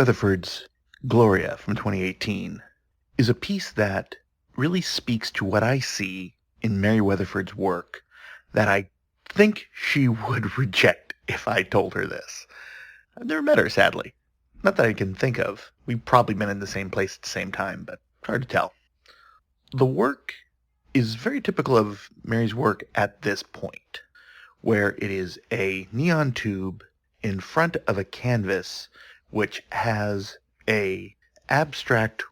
Wetherford's Gloria from 2018 is a piece that really speaks to what I see in Mary Weatherford's work that I think she would reject if I told her this. I've never met her, sadly. Not that I can think of. We've probably been in the same place at the same time, but hard to tell. The work is very typical of Mary's work at this point, where it is a neon tube in front of a canvas which has a abstract,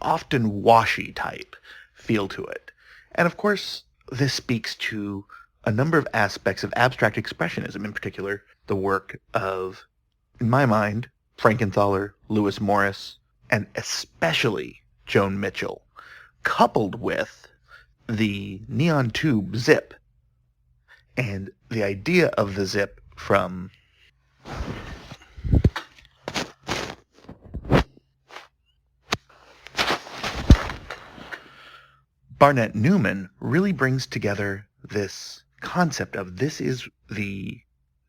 often washy type feel to it. And of course, this speaks to a number of aspects of abstract expressionism, in particular the work of, in my mind, Frankenthaler, Lewis Morris, and especially Joan Mitchell, coupled with the neon tube zip and the idea of the zip from Barnett Newman really brings together this concept of this is the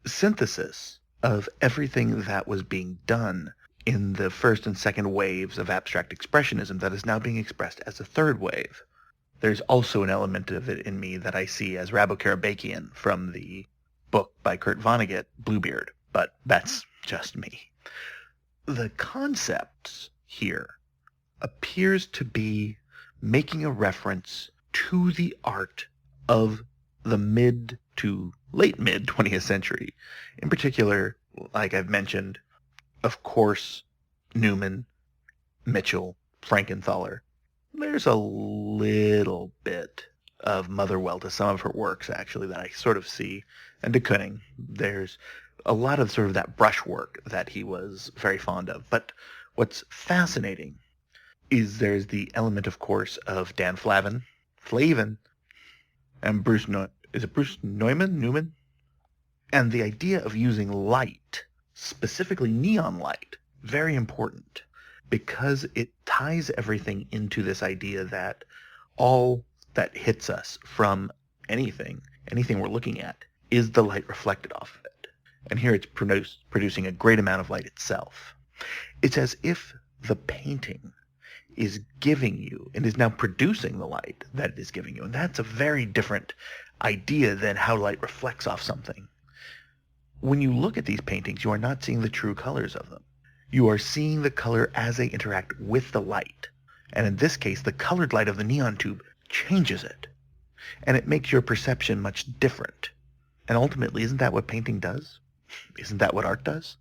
synthesis of everything that was being done in the first and second waves of abstract expressionism that is now being expressed as a third wave. There's also an element of it in me that I see as Rabo-Karabakian from the book by Kurt Vonnegut, Bluebeard, but that's just me. The concept here appears to be making a reference to the art of the mid to late mid 20th century. In particular, like I've mentioned, of course, Newman, Mitchell, Frankenthaler. There's a little bit of Motherwell to some of her works, actually, that I sort of see. And de Kooning. There's a lot of sort of that brushwork that he was very fond of. But what's fascinating is there's the element, of course, of Dan Flavin, and Bruce Newman? And the idea of using light, specifically neon light, very important, because it ties everything into this idea that all that hits us from anything we're looking at, is the light reflected off of it. And here it's producing a great amount of light itself. It's as if the painting is giving you and is now producing the light that it is giving you. And that's a very different idea than how light reflects off something. When you look at these paintings, you are not seeing the true colors of them. You are seeing the color as they interact with the light. And in this case, the colored light of the neon tube changes it. And it makes your perception much different. And ultimately, isn't that what painting does? Isn't that what art does?